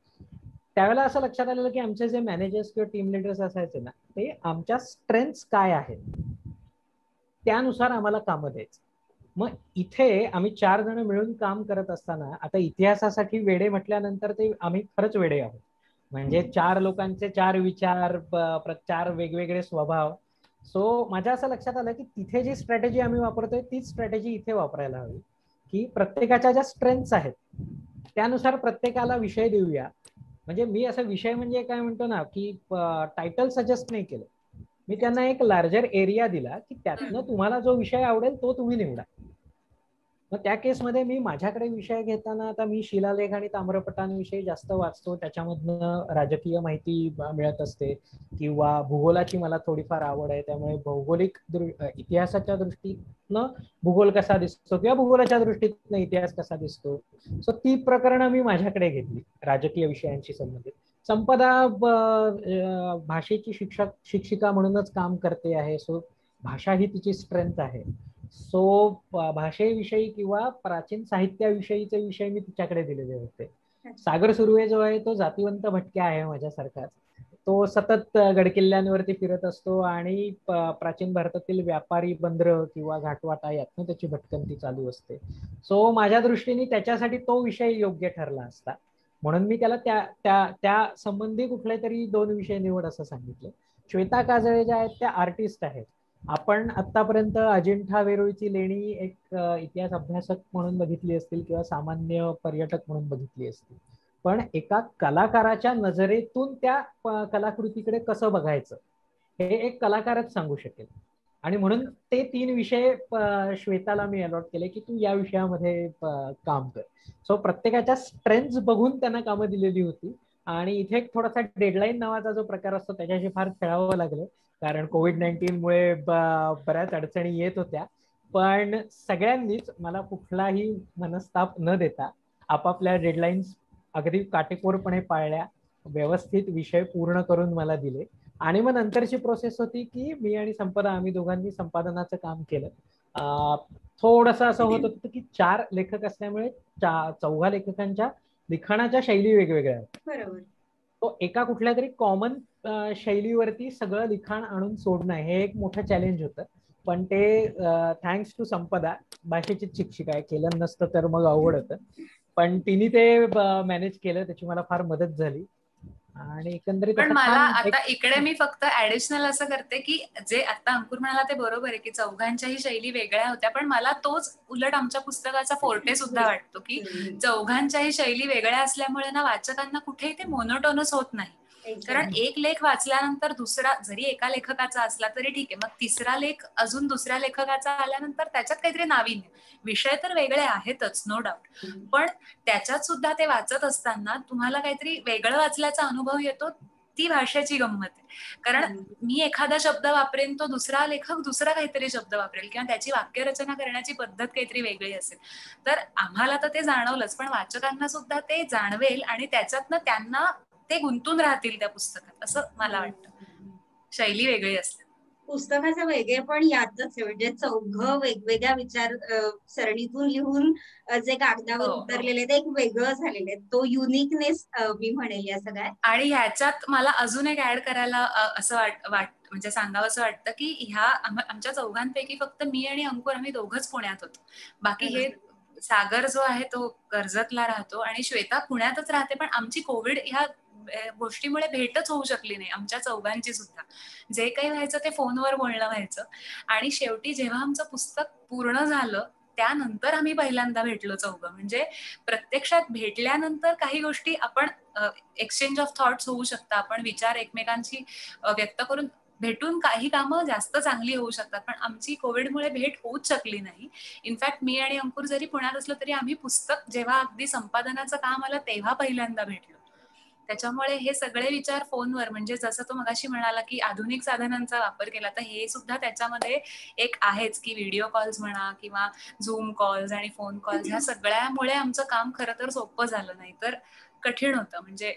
त्यावेळेला असं लक्षात आलेलं की आमचे जे मॅनेजर्स किंवा टीम लिडर्स असायचे ना, ते आमच्या स्ट्रेंथ्स काय आहेत त्यानुसार आम्हाला कामं द्यायचं. मग इथे आम्ही 4 जण मिळून काम करत असताना, आता इतिहासासाठी वेडे म्हटल्यानंतर ते आम्ही खरंच वेडे आहोत. म्हणजे 4 लोकांचे 4 विचार, 4 वेगवेगळे स्वभाव. सो माझ्या असं लक्षात आलं की तिथे जी स्ट्रॅटेजी आम्ही वापरतोय तीच स्ट्रॅटेजी इथे वापरायला हवी, की प्रत्येकाच्या ज्या स्ट्रेंथ्स आहेत त्यानुसार प्रत्येकाला विषय देऊया. म्हणजे मी असा विषय म्हणजे काय म्हणतो ना, की टायटल सजेस्ट नाही केलं, मी त्यांना एक लार्जर एरिया दिला की त्यातनं तुम्हाला जो विषय आवडेल तो तुम्ही निवडा. मग त्या केसमध्ये मी माझ्याकडे विषय घेताना, आता मी शिलालेख आणि ताम्रपटांविषयी जास्त वाचतो, त्याच्यामधनं राजकीय माहिती मिळत असते, किंवा भूगोलाची मला थोडीफार आवड आहे, त्यामुळे भौगोलिक इतिहासाच्या दृष्टीनं भूगोल कसा दिसतो किंवा भूगोलाच्या दृष्टीनं इतिहास कसा दिसतो. सो ती प्रकरणं मी माझ्याकडे घेतली राजकीय विषयांशी संबंधित. संपदा भाषेची शिक्षिका म्हणूनच काम करते आहे, सो भाषा ही तिची स्ट्रेंथ आहे. सो भाषेविषयी किंवा प्राचीन साहित्याविषयीचे विषय मी तिच्याकडे दिलेले होते. सागर सुर्वे जो आहे तो जातीवंत भटक्या आहे माझ्यासारखाच. तो सतत गडकिल्ल्यांवरती फिरत असतो आणि प्राचीन भारतातील व्यापारी बंदर किंवा घाटवाटा यातनं त्याची भटकंती चालू असते. सो माझ्या दृष्टीने त्याच्यासाठी तो विषय योग्य ठरला असता, म्हणून मी त्याला त्या संबंधी कुठले तरी 2 विषय निवड असं सांगितलं. श्वेता काजळे ज्या आहेत त्या आर्टिस्ट आहेत. आपण आतापर्यंत अजिंठा वेरूळची लेणी एक इतिहास अभ्यासक म्हणून बघितली असतील किंवा सामान्य पर्यटक म्हणून बघितली असतील, पण एका कलाकाराच्या नजरेतून त्या कलाकृतीकडे कसं बघायचं हे एक कलाकारच सांगू शकेल. आणि म्हणून ते 3 विषय श्वेताला मी अलॉट केले की तू या विषयामध्ये काम कर. सो प्रत्येकाच्या स्ट्रेंथ्स बघून त्यांना कामं दिलेली होती. आणि इथे एक थोडासा डेडलाईन नावाचा जो प्रकार असतो त्याच्याशी फार खेळावं लागलं, कारण COVID-19 मुळे बऱ्याच अडचणी येत होत्या. पण सगळ्यांनीच मला कुठलाही मनस्ताप न देता आपापल्या डेडलाईन्स अगदी काटेकोरपणे पाळल्या, व्यवस्थित विषय पूर्ण करून मला दिले. आणि मग नंतरची प्रोसेस होती की मी आणि संपदा आम्ही दोघांनी संपादनाचं काम केलं. थोडंसं असं होत होतं की 4 लेखक असल्यामुळे 4 लेखकांच्या लिखाणाच्या शैली वेगवेगळ्या आहेत. बरोबर. तो एका कुठल्या तरी कॉमन शैलीवरती सगळं लिखाण आणून सोडणं हे एक मोठं चॅलेंज होतं. पण ते थँक्स टू संपदा, भाषेचीच शिक्षिका आहे, केलं नसतं तर मग अवघड होतं, पण तिने ते मॅनेज केलं, त्याची मला फार मदत झाली. आणि एकंदरीत पण मला आता इकडे मी फक्त ऍडिशनल असं करते की जे आता अंकुर म्हणाला ते बरोबर आहे की चौघांच्याही शैली वेगळ्या होत्या, पण मला तोच उलट आमच्या पुस्तकाचा फोर्टे सुद्धा वाटतो की चौघांच्याही शैली वेगळ्या असल्यामुळे ना वाचकांना कुठेही ते मोनोटोनस होत नाही. कारण एक लेख वाचल्यानंतर दुसरा जरी एका लेखकाचा असला तरी ठीक आहे, मग तिसरा लेख अजून दुसऱ्या लेखकाचा आल्यानंतर त्याच्यात काहीतरी नाविन्य, विषय तर वेगळे आहेतच नो डाऊट, पण त्याच्यात सुद्धा ते वाचत असताना तुम्हाला काहीतरी वेगळं वाचल्याचा अनुभव येतो. ती भाषेची गंमत आहे. कारण मी एखादा शब्द वापरेन, तो दुसरा लेखक दुसरा काहीतरी शब्द वापरेल किंवा त्याची वाक्यरचना करण्याची पद्धत काहीतरी वेगळी असेल. तर आम्हाला तर ते जाणवलंच, पण वाचकांना सुद्धा ते जाणवेल आणि त्याच्यातनं त्यांना ते गुंतून राहतील त्या पुस्तकात, असं मला वाटतं, शैली वेगळी असते. पुस्तकाचं वेगळे पण यातच आहे, म्हणजे चौघं वेगवेगळ्या विचार सरणीतून लिहून जे कागदावर हो हो. उतरलेले ते एक वेगळं झालेलं आहे. तो युनिकनेस मी म्हणेल या सगळ्यात. आणि ह्याच्यात मला अजून एक ऍड करायला असं म्हणजे सांगावं असं वाटतं की आमच्या चौघांपैकी फक्त मी आणि अंकुर आम्ही दोघंच पुण्यात होतो. बाकी हे सागर जो आहे तो कर्जतला राहतो आणि श्वेता पुण्यातच राहते. पण आमची कोविड ह्या गोष्टीमुळे भेटच होऊ शकली नाही आमच्या चौघांची सुद्धा. जे काही व्हायचं ते फोनवर बोलणं व्हायचं. आणि शेवटी जेव्हा आमचं पुस्तक पूर्ण झालं त्यानंतर आम्ही पहिल्यांदा भेटलो चौघं. म्हणजे प्रत्यक्षात भेटल्यानंतर काही गोष्टी आपण एक्सचेंज ऑफ थॉट्स होऊ शकतात. आपण विचार एकमेकांशी व्यक्त करून भेटून काही कामं जास्त चांगली होऊ शकतात. पण आमची कोविडमुळे भेट होऊच शकली नाही. इनफॅक्ट मी आणि अंकुर जरी पुण्यात असलो तरी आम्ही पुस्तक जेव्हा अगदी संपादनाचं काम आलं तेव्हा पहिल्यांदा भेटलो. त्याच्यामुळे हे सगळे विचार फोनवर, म्हणजे जसं तो मगाशी म्हणाला की आधुनिक साधनांचा वापर केला, तर हे सुद्धा त्याच्यामध्ये एक आहेच की व्हिडिओ कॉल्स म्हणा किंवा झूम कॉल्स आणि फोन कॉल्स ह्या सगळ्यामुळे आमचं काम खरं तर सोपं झालं. नाही तर कठीण होतं. म्हणजे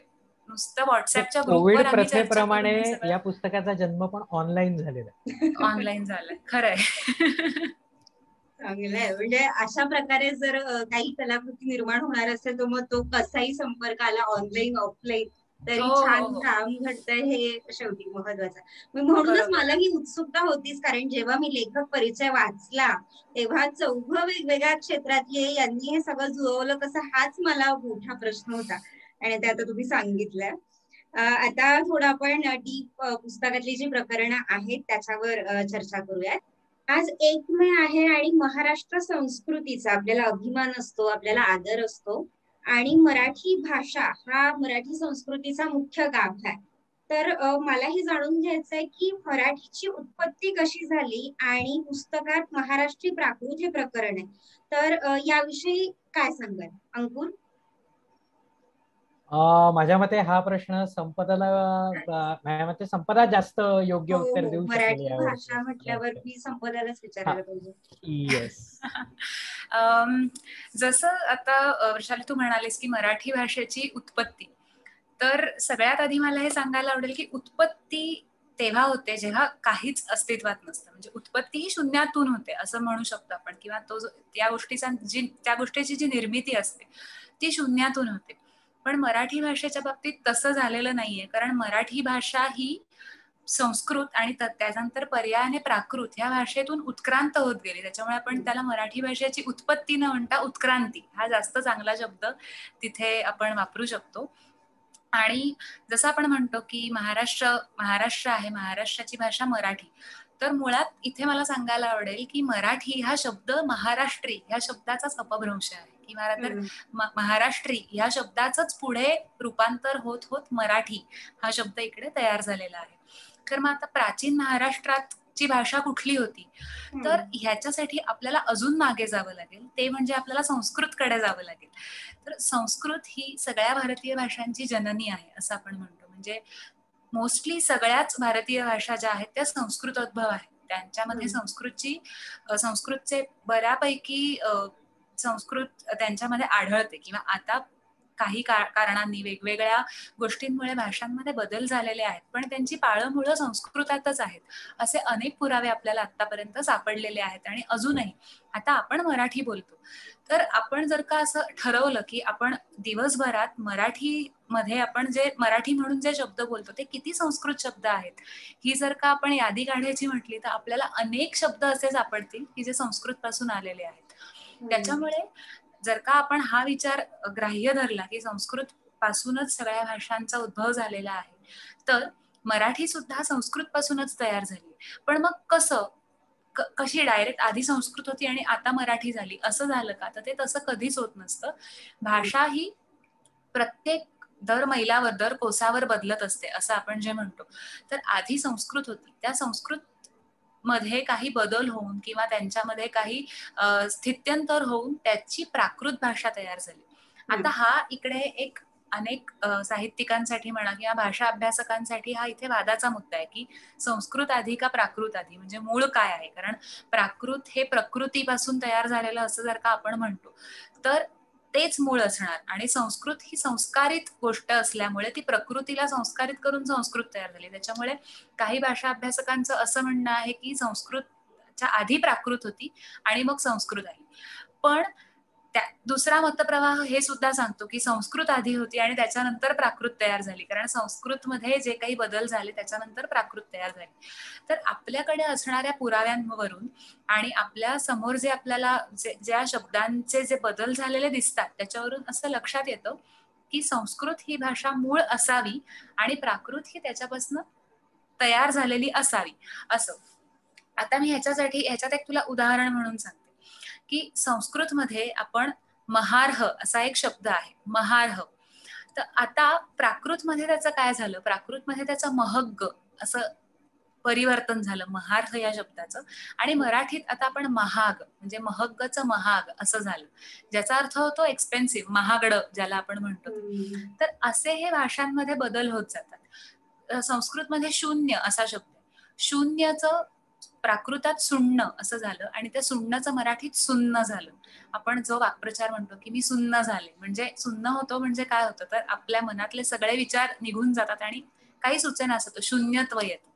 नुसतं व्हॉट्सअपच्या कोविड ग्रुपवर आम्ही चर्चा प्रथेप्रमाणे करून हे सगळं या पुस्तकाचा जन्म पण ऑनलाईन झालेला आहे. ऑनलाईन झालंय. खरंय. चांगलं आहे. म्हणजे अशा प्रकारे जर काही कलाकृती निर्माण होणार असेल तर मग तो कसाही संपर्क आला ऑनलाईन ऑफलाईन तरी हो हो छान हो. काम घडतंय हे शेवटी महत्वाचं. म्हणूनच बरोबर. मला ही उत्सुकता होतीच, कारण जेव्हा मी लेखक परिचय वाचला तेव्हा चौघं वेगवेगळ्या क्षेत्रातले यांनी हे सगळं जुळवलं कसं, हाच मला मोठा प्रश्न होता आणि ते आता तुम्ही सांगितलं. आता थोडं आपण डीप पुस्तकातली जी प्रकरणं आहेत त्याच्यावर चर्चा करूयात. आज 1 मे आहे आणि महाराष्ट्र संस्कृतीचा आपल्याला अभिमान असतो, आपल्याला आदर असतो आणि मराठी भाषा हा मराठी संस्कृतीचा मुख्य गाभा आहे. तर मला हे जाणून घ्यायचंय की मराठीची उत्पत्ती कशी झाली आणि पुस्तकात महाराष्ट्री प्राकृत हे प्रकरण आहे. तर याविषयी काय सांगाल अंकुर? माझ्या मते हा प्रश्न माझ्या मते संपदा जास्त योग्य हो उत्तर हो, देऊ शकेल मराठी यावरती भाषा असं म्हटल्यावर वाटतं. मी संपदालाच हा, विचारायला पाहिजे. येस. जसं आता वैशाली तू म्हणालीस की मराठी भाषेची उत्पत्ती, तर सगळ्यात आधी मला हे सांगायला आवडेल की उत्पत्ती तेव्हा होते जेव्हा काहीच अस्तित्वात नसतं. म्हणजे उत्पत्ती ही शून्यातून होते असं म्हणू शकतो आपण. किंवा त्या गोष्टीची जी निर्मिती असते ती शून्यातून होते. पण मराठी भाषेच्या बाबतीत तसं झालेलं नाहीये. कारण मराठी भाषा ही संस्कृत आणि त्यानंतर पर्यायाने प्राकृत ह्या भाषेतून उत्क्रांत होत गेली. त्याच्यामुळे आपण त्याला मराठी भाषेची उत्पत्ती न म्हणता उत्क्रांती हा जास्त चांगला शब्द तिथे आपण वापरू शकतो. आणि जसं आपण म्हणतो की महाराष्ट्र आहे, महाराष्ट्राची भाषा मराठी, तर मुळात इथे मला सांगायला आवडेल की मराठी हा शब्द महाराष्ट्री ह्या शब्दाचाच अपभ्रंश आहे. किंवा तर महाराष्ट्री ह्या शब्दाचंच पुढे रूपांतर होत होत मराठी हा शब्द इकडे तयार झालेला आहे. तर मग आता प्राचीन महाराष्ट्राची भाषा कुठली होती, तर ह्याच्यासाठी आपल्याला अजून मागे जावं लागेल. ते म्हणजे आपल्याला संस्कृतकडे जावं लागेल. तर संस्कृत ही सगळ्या भारतीय भाषांची जननी आहे असं आपण म्हणतो. म्हणजे मोस्टली सगळ्याच भारतीय भाषा ज्या आहेत त्या संस्कृतोद्भव आहेत. त्यांच्यामध्ये संस्कृतचे बऱ्यापैकी संस्कृत त्यांच्यामध्ये आढळते. किंवा आता काही कारणांनी वेगवेगळ्या गोष्टींमुळे भाषांमध्ये बदल झालेले आहेत, पण त्यांची पाळंमुळं संस्कृतातच आहेत असे अनेक पुरावे आपल्याला आतापर्यंत सापडलेले आहेत. आणि अजूनही आता आपण मराठी बोलतो, तर आपण जर का असं ठरवलं की आपण दिवसभरात मराठीमध्ये आपण जे मराठी म्हणून जे शब्द बोलतो ते किती संस्कृत शब्द आहेत ही जर का आपण यादी काढायची म्हटली तर आपल्याला अनेक शब्द असे सापडतील की जे संस्कृत पासून आलेले आहेत. त्याच्यामुळे जर का आपण हा विचार ग्राह्य धरला की संस्कृत पासूनच सगळ्या भाषांचा उद्भव झालेला आहे, तर मराठी सुद्धा संस्कृत पासूनच तयार झाली. पण मग कशी डायरेक्ट आधी संस्कृत होती आणि आता मराठी झाली असं झालं का, तर ते तसं कधीच होत नसतं. भाषा ही प्रत्येक दर मैलावर दर कोसावर बदलत असते असं आपण जे म्हणतो. तर आधी संस्कृत होती, त्या संस्कृत मध्ये काही बदल होऊन किंवा त्यांच्यामध्ये काही स्थित्यंतर होऊन त्याची प्राकृत भाषा तयार झाली. आता हा इकडे एक अनेक साहित्यिकांसाठी म्हणा किंवा भाषा अभ्यासकांसाठी हा इथे वादाचा मुद्दा आहे की संस्कृत आधी का प्राकृत आधी, म्हणजे मूळ काय आहे. कारण प्राकृत हे प्रकृतीपासून तयार झालेलं असं जर का आपण म्हणतो, तर तेच मूळ असणार. आणि संस्कृत ही संस्कारित गोष्ट असल्यामुळे ती प्रकृतीला संस्कारित करून संस्कृत तयार झाली. त्याच्यामुळे काही भाषा अभ्यासकांचं असं म्हणणं आहे की संस्कृतच्या आधी प्राकृत होती आणि मग संस्कृत आली. पण दुसरा मतप्रवाह हे सुद्धा सांगतो की संस्कृत आधी होती आणि त्याच्यानंतर प्राकृत तयार झाली, कारण संस्कृतमध्ये जे काही बदल झाले त्याच्यानंतर प्राकृत तयार झाली. तर आपल्याकडे असणाऱ्या पुराव्यांवरून आणि आपल्या समोर जे आपल्याला ज्या शब्दांचे जे बदल झालेले दिसतात त्याच्यावरून असं लक्षात येतं की संस्कृत ही भाषा मूळ असावी आणि प्राकृत ही त्याच्यापासून तयार झालेली असावी असं. आता मी ह्याच्यात एक तुला उदाहरण म्हणून सांगते की संस्कृतमध्ये आपण महार्ह असा एक शब्द आहे, महार्ह. तर आता प्राकृतमध्ये त्याचं काय झालं, प्राकृतमध्ये त्याचं महग्ग असं परिवर्तन झालं महार्ह या शब्दाचं, आणि मराठीत आता आपण महाग म्हणजे महग्गचं महाग असं झालं, ज्याचा अर्थ होतो एक्सपेन्सिव्ह, महागडं ज्याला आपण म्हणतो. तर असे हे भाषांमध्ये बदल होत जातात. संस्कृतमध्ये शून्य असा शब्द आहे, शून्यचं प्राकृतात सुन्न असं झालं आणि त्या सुन्नचं मराठीत सुन्न झालं. आपण जो वाक्प्रचार म्हणतो की मी सुन्न झाले, म्हणजे सुन्न होतो म्हणजे काय होतं, तर आपल्या मनातले सगळे विचार निघून जातात आणि काही सूचना असतं, शून्यत्व येतं.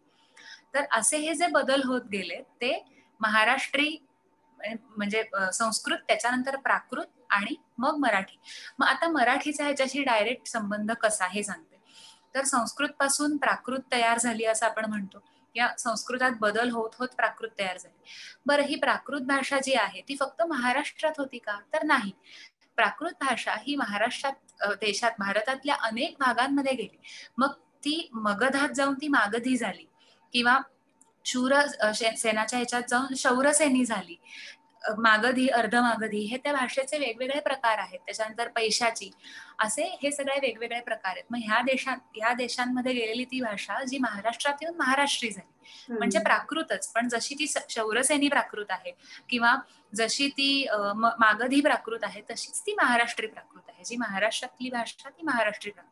तर असे हे जे बदल होत गेले ते महाराष्ट्री म्हणजे संस्कृत, त्याच्यानंतर प्राकृत आणि मग मराठी. मग आता मराठीचा ह्याच्याशी डायरेक्ट संबंध कसा हे सांगते. तर संस्कृत पासून प्राकृत तयार झाली असं आपण म्हणतो, या संस्कृतात बदल होत होत प्राकृत तयार झाली. बरं, ही प्राकृत भाषा जी आहे ती फक्त महाराष्ट्रात होती का, तर नाही. प्राकृत भाषा ही महाराष्ट्रात, देशात, भारतातल्या अनेक भागांमध्ये गेली. मग ती मगधात जाऊन ती मागधी झाली, किंवा शूर सेनाच्या ह्याच्यात जाऊन शौरसेनी झाली, मागधी, अर्धमागधी, हे त्या भाषेचे वेगवेगळे प्रकार आहेत. त्याच्यानंतर पैशाची, असे हे सगळे वेगवेगळे प्रकार आहेत. मग ह्या देशांमध्ये गेलेली ती भाषा जी महाराष्ट्रात येऊन महाराष्ट्री झाली, म्हणजे प्राकृतच. पण जशी ती शौरसेनी प्राकृत आहे किंवा जशी ती मागधी प्राकृत आहे, तशीच ती महाराष्ट्री प्राकृत आहे. जी महाराष्ट्रातली भाषा ती महाराष्ट्री प्राकृत.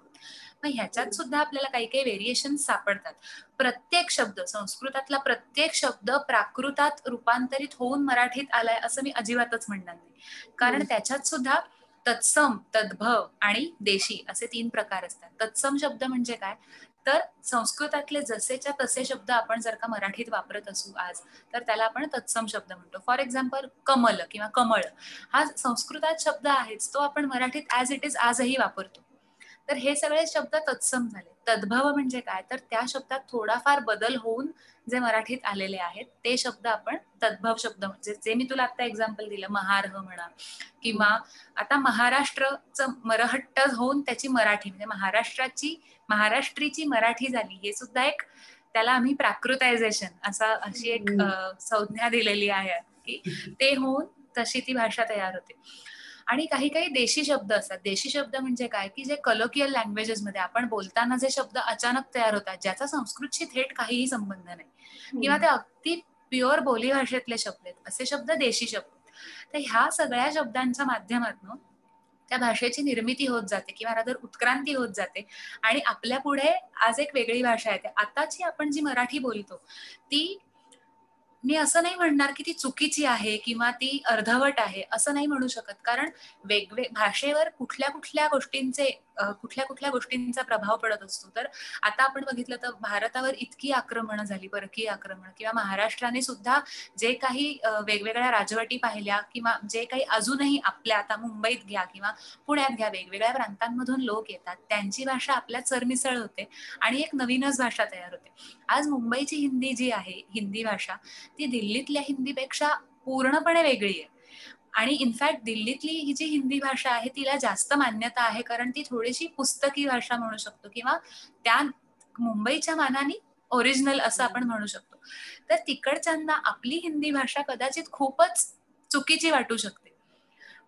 मग ह्याच्यात सुद्धा आपल्याला काही काही व्हेरिएशन सापडतात. प्रत्येक शब्द, संस्कृतातला प्रत्येक शब्द प्राकृतात रूपांतरित होऊन मराठीत आलाय असं मी अजिबातच म्हणणार नाही, कारण त्याच्यात सुद्धा तत्सम, तद्भव आणि देशी असे 3 प्रकार असतात. तत्सम शब्द म्हणजे काय, तर संस्कृतातले जसेच्या तसे शब्द आपण जर का मराठीत वापरत असू आज, तर त्याला आपण तत्सम शब्द म्हणतो. फॉर एक्झाम्पल, कमल किंवा कमळ हा संस्कृतात शब्द आहेच, तो आपण मराठीत ॲज इट इज आजही वापरतो. तर हे सगळे शब्द तत्सम झाले. तद्भव म्हणजे काय, तर त्या शब्दात थोडाफार बदल होऊन जे मराठीत आलेले आहेत ते शब्द आपण तद्भव शब्द, म्हणजे जे मी तुला आता एक्झाम्पल दिलं, महार्ह म्हणा, किंवा आता महाराष्ट्रचं मरहट्ट होऊन त्याची मराठी म्हणजे महाराष्ट्रीची मराठी झाली, हे सुद्धा एक, त्याला आम्ही प्राकृतायझेशन अशी एक संज्ञा दिलेली आहे की ते होऊन तशी ती भाषा तयार होते. आणि काही काही देशी शब्द असतात. देशी शब्द म्हणजे काय, की जे कलोकियल लँग्वेजेस मध्ये आपण बोलताना जे शब्द अचानक तयार होतात, ज्याचा संस्कृतशी थेट काहीही संबंध नाही, किंवा ते अगदी प्युअर बोली भाषेतले शब्द आहेत, असे शब्द देशी शब्द. तर ह्या सगळ्या शब्दांच्या माध्यमातून त्या भाषेची निर्मिती होत जाते किंवा रादर उत्क्रांती होत जाते, आणि आपल्या पुढे आज एक वेगळी भाषा येते. आताची आपण जी मराठी बोलतो ती, मी असं नाही म्हणणार की ती चुकीची आहे किंवा ती अर्धवट आहे, असं नाही म्हणू शकत, कारण भाषेवर कुठल्या कुठल्या गोष्टींचा प्रभाव पडत असतो. तर आता आपण बघितलं तर भारतावर इतकी आक्रमणं झाली, परकीय आक्रमण, किंवा महाराष्ट्राने सुद्धा जे काही वेगवेगळ्या राजवटी पाहिल्या, किंवा जे काही अजूनही आपल्या, आता मुंबईत घ्या किंवा पुण्यात घ्या, वेगवेगळ्या प्रांतांमधून लोक येतात, त्यांची भाषा आपल्यात सरमिसळ होते आणि एक नवीनच भाषा तयार होते. आज मुंबईची हिंदी जी आहे, हिंदी भाषा, ती दिल्लीतल्या हिंदीपेक्षा पूर्णपणे वेगळी आहे. आणि इनफॅक्ट दिल्लीतली ही जी हिंदी भाषा आहे तिला जास्त मान्यता आहे, कारण ती थोडीशी पुस्तकी भाषा म्हणू शकतो, किंवा त्या मुंबईच्या मानाने ओरिजिनल असं आपण म्हणू शकतो. तर तिकडच्यांना आपली हिंदी भाषा कदाचित खूपच चुकीची वाटू शकते.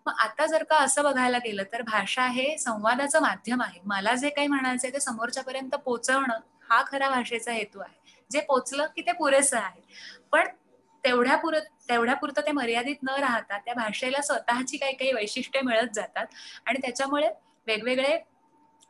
मग आता जर का असं बघायला गेलं तर भाषा हे संवादाचं माध्यम आहे. मला जे काही म्हणायचंय ते समोरच्यापर्यंत पोहोचवणं हा खरा भाषेचा हेतू आहे. जे पोचलं की ते पुरेसं आहे, पण तेवढ्यापुरतं ते मर्यादित न राहता त्या भाषेला स्वतःची काही काही वैशिष्ट्ये मिळत जातात, आणि त्याच्यामुळे वेगवेगळे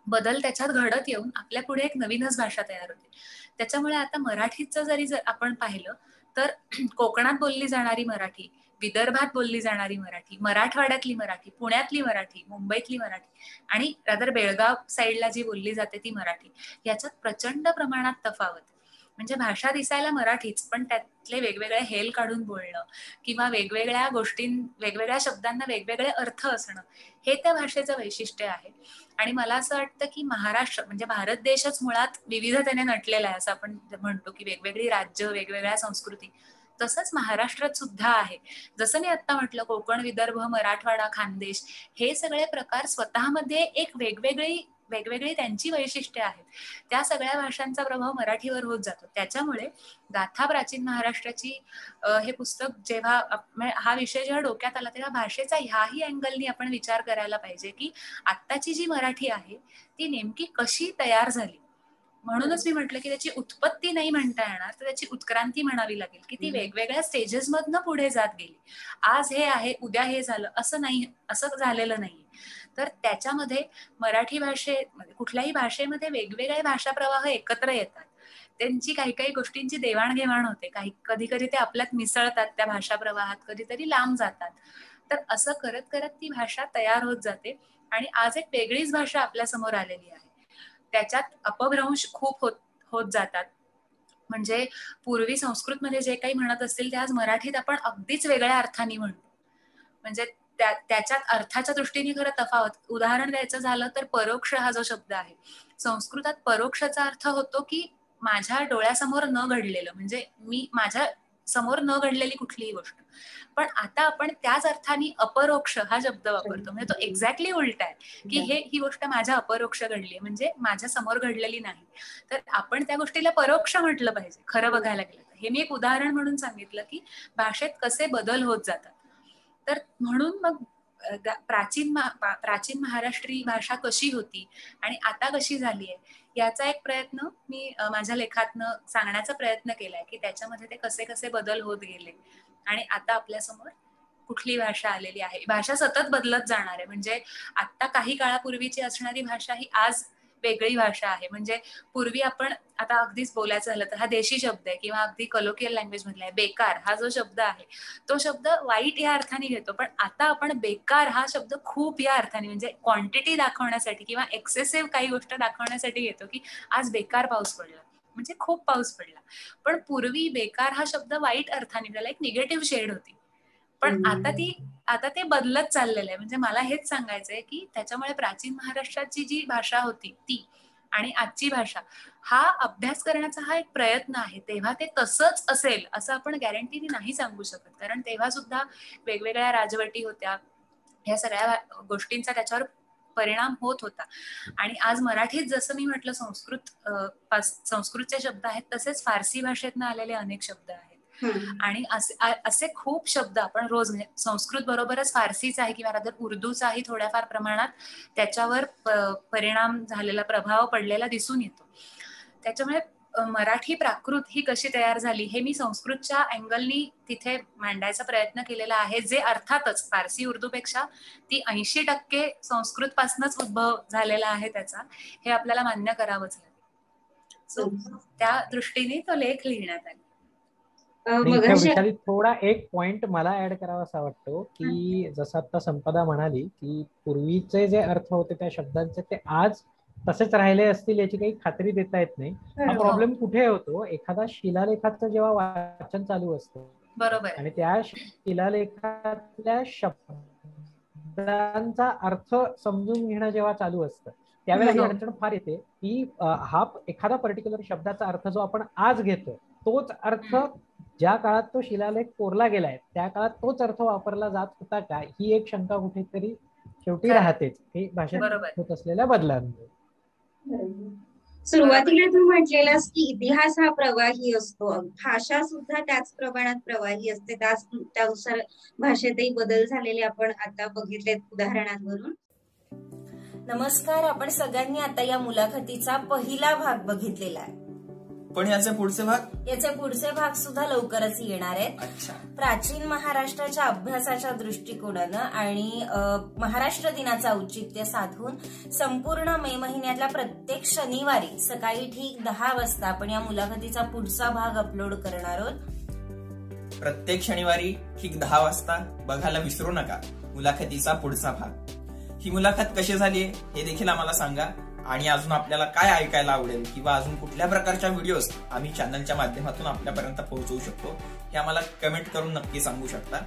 बदल त्याच्यात घडत येऊन आपल्या पुढे एक नवीनच भाषा तयार होते. त्याच्यामुळे आता मराठीचं जर आपण पाहिलं तर कोकणात बोलली जाणारी मराठी, विदर्भात बोलली जाणारी मराठी, मराठवाड्यातली मराठी, पुण्यातली मराठी, मुंबईतली मराठी आणि रादर बेळगाव साईडला जी बोलली जाते ती मराठी, याच्यात प्रचंड प्रमाणात तफावत. म्हणजे भाषा दिसायला मराठीच, पण त्यातले वेगवेगळे हेल काढून बोलणं किंवा वेगवेगळ्या वेगवेगळ्या शब्दांना वेगवेगळे अर्थ असणं, हे त्या भाषेचं वैशिष्ट्य आहे. आणि मला असं वाटतं की महाराष्ट्र म्हणजे भारत देशच मुळात विविधतेने नटलेला आहे, असं आपण म्हणतो की वेगवेगळी राज्य, वेगवेगळ्या संस्कृती, तसंच महाराष्ट्रात सुद्धा आहे. जसं मी आता म्हटलं, कोकण, विदर्भ, मराठवाडा, खानदेश, हे सगळे प्रकार स्वतःमध्ये एक वेगवेगळी त्यांची वैशिष्ट्ये आहेत. त्या सगळ्या भाषांचा प्रभाव मराठीवर होत जातो. त्याच्यामुळे गाथा प्राचीन महाराष्ट्राची हे पुस्तक जेव्हा हा विषय जेव्हा डोक्यात आला, तेव्हा भाषेचा ह्याही अँगलनी आपण विचार करायला पाहिजे की आत्ताची जी मराठी आहे ती नेमकी कशी तयार झाली. म्हणूनच मी म्हटलं की त्याची उत्पत्ती नाही म्हणता येणार, तर त्याची उत्क्रांती म्हणावी लागेल की ती वेगवेगळ्या स्टेजेस मधनं पुढे जात गेली. आज हे आहे, उद्या हे झालं असं नाही, असं झालेलं नाही. तर त्याच्यामध्ये मराठी भाषेमध्ये, कुठल्याही भाषेमध्ये वेगवेगळे भाषा प्रवाह एकत्र येतात, त्यांची काही गोष्टींची देवाणघेवाण होते, कधी ते आपल्यात मिसळतात त्या भाषा प्रवाहात, कधीतरी लांब जातात. तर असं करत करत ती भाषा तयार होत जाते आणि आज एक वेगळीच भाषा आपल्या समोर आलेली आहे. त्याच्यात अपभ्रंश खूप होत जातात. म्हणजे पूर्वी संस्कृतमध्ये जे काही म्हणत असतील ते आज मराठीत आपण अगदीच वेगळ्या अर्थाने म्हणतो. म्हणजे त्याच्यात अर्थाच्या दृष्टीने खरं तफावत. उदाहरण द्यायचं झालं तर परोक्ष हा जो शब्द आहे, संस्कृतात परोक्षचा अर्थ होतो की माझ्या डोळ्यासमोर न घडलेलं, म्हणजे मी माझ्या समोर न घडलेली कुठलीही गोष्ट. पण आता आपण त्याच अर्थाने अपरोक्ष हा शब्द वापरतो, म्हणजे तो एक्झॅक्टली उलटा आहे की ही गोष्ट माझ्या अपरोक्ष घडली, म्हणजे माझ्या समोर घडलेली नाही. तर आपण त्या गोष्टीला परोक्ष म्हटलं पाहिजे खरं बघायला गेलं तर. हे मी एक उदाहरण म्हणून सांगितलं की भाषेत कसे बदल होत जातात. तर म्हणून मग प्राचीन महाराष्ट्री भाषा कशी होती आणि आता कशी झाली आहे, याचा एक प्रयत्न मी माझ्या लेखातनं सांगण्याचा प्रयत्न केलाय की त्याच्यामध्ये ते कसे कसे बदल होत गेले आणि आता आपल्यासमोर कुठली भाषा आलेली आहे. भाषा सतत बदलत जाणार आहे. म्हणजे आता काही काळापूर्वीची असणारी भाषा ही आज वेगळी भाषा आहे. म्हणजे पूर्वी आपण आता अगदीच बोलायचं झालं तर हा देशी शब्द आहे किंवा अगदी कलोकियल लँग्वेज मधला आहे. बेकार हा जो शब्द आहे तो शब्द वाईट या अर्थाने घेतो, पण आता आपण बेकार हा शब्द खूप या अर्थाने, म्हणजे क्वांटिटी दाखवण्यासाठी किंवा एक्सेसिव्ह काही गोष्ट दाखवण्यासाठी घेतो की आज बेकार पाऊस पडला, म्हणजे खूप पाऊस पडला. पण पूर्वी बेकार हा शब्द वाईट अर्थाने, त्याला एक निगेटिव्ह शेड होती. पण आता ते बदलत चाललेलं आहे. म्हणजे मला हेच सांगायचंय की त्याच्यामुळे प्राचीन महाराष्ट्राची जी भाषा होती ती आणि आजची भाषा, हा अभ्यास करण्याचा हा एक प्रयत्न आहे. तेव्हा ते तसंच असेल असं आपण गॅरंटीने नाही सांगू शकत, कारण तेव्हा सुद्धा वेगवेगळ्या राजवटी होत्या, या सगळ्या गोष्टींचा त्याच्यावर परिणाम होत होता. आणि आज मराठीत जसं मी म्हटलं संस्कृतचे शब्द आहेत, तसेच फारसी भाषेतनं आलेले अनेक शब्द आहेत. आणि असे खूप शब्द आपण रोज, म्हणजे संस्कृत बरोबरच फारसीचा आहे किंवा रादर उर्दूचाही थोड्याफार प्रमाणात त्याच्यावर परिणाम झालेला, प्रभाव पडलेला दिसून येतो. त्याच्यामुळे मराठी प्राकृत ही कशी तयार झाली हे मी संस्कृतच्या अँगलनी तिथे मांडायचा प्रयत्न केलेला आहे, जे अर्थातच फारसी उर्दूपेक्षा ती 80% संस्कृत पासूनच उद्भव झालेला आहे त्याचा, हे आपल्याला मान्य करावंच लागेल. सो त्या दृष्टीने तो लेख लिहिण्यात आला. वैशाली, थोडा एक पॉइंट मला ऍड करावासा वाटतो की जसं आता संपदा म्हणाली की पूर्वीचे जे अर्थ होते त्या शब्दांचे ते आज तसेच राहिले असतील याची काही खात्री देता येत नाही. हा प्रॉब्लेम कुठे होतो, एखादा शिलालेखाचं जेव्हा वाचन चालू असतं बरोबर आणि त्या शिलालेखातल्या शब्दांचा अर्थ समजून घेणं जेव्हा चालू असतं त्यावेळेला ही अडचण फार येते की हा एखादा पर्टिक्युलर शब्दाचा अर्थ जो आपण आज घेतो तोच अर्थ ज्या काळात तो शिलालेख कोरला गेलाय त्या काळात तोच अर्थ वापरला जात होता का, ही एक शंका कुठेतरी शेवटी राहतेच हे भाषेत होत असलेल्या बदलांमुळे. सुरुवातीला तू म्हटलेलास की इतिहास हा प्रवाही असतो, भाषा सुद्धा त्याच प्रमाणात प्रवाही असते, त्यानुसार भाषेतही बदल झालेले आपण आता बघितलेत उदाहरणांवरून. नमस्कार, आपण सगळ्यांनी आता या मुलाखतीचा पहिला भाग बघितलेला आहे, पण याचे पुढचे भाग सुद्धा लवकरच येणार आहेत. प्राचीन महाराष्ट्राच्या अभ्यासाच्या दृष्टिकोनानं आणि महाराष्ट्र दिनाचं औचित्य साधून संपूर्ण मे महिन्यातल्या प्रत्येक शनिवारी सकाळी ठीक 10 वाजता आपण या मुलाखतीचा पुढचा भाग अपलोड करणार आहोत. प्रत्येक शनिवारी ठीक 10 वाजता बघायला विसरू नका मुलाखतीचा पुढचा भाग. ही मुलाखत कशी झाली हे देखील आम्हाला सांगा आणि अजून आपल्याला काय ऐकायला आवडेल किंवा अजून कुठल्या प्रकारच्या व्हिडिओज आम्ही चॅनलच्या माध्यमातून आपल्यापर्यंत पोहोचवू शकतो हे आम्हाला कमेंट करून नक्की सांगू शकता.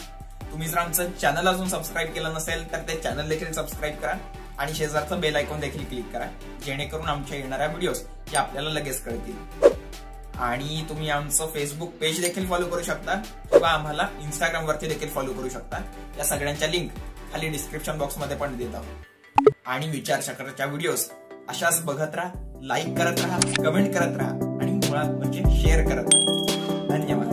तुम्ही जर आमचं चॅनल अजून सबस्क्राईब केलं नसेल तर ते चॅनल देखील सबस्क्राईब करा आणि शेजारचं बेल आयकॉन देखील क्लिक करा, जेणेकरून आमच्या येणाऱ्या व्हिडिओज हे आपल्याला लगेच कळतील. आणि तुम्ही आमचं फेसबुक पेज देखील फॉलो करू शकता किंवा आम्हाला इंस्टाग्राम वरती देखील फॉलो करू शकता. या सगळ्यांच्या लिंक खाली डिस्क्रिप्शन बॉक्स मध्ये पण देत आहोत. आणि विचारचक्राच्या व्हिडिओज अशाच बघत राहा, लाईक करत राहा, कमेंट करत राहा आणि मुळात म्हणजे शेअर करत राहा. धन्यवाद.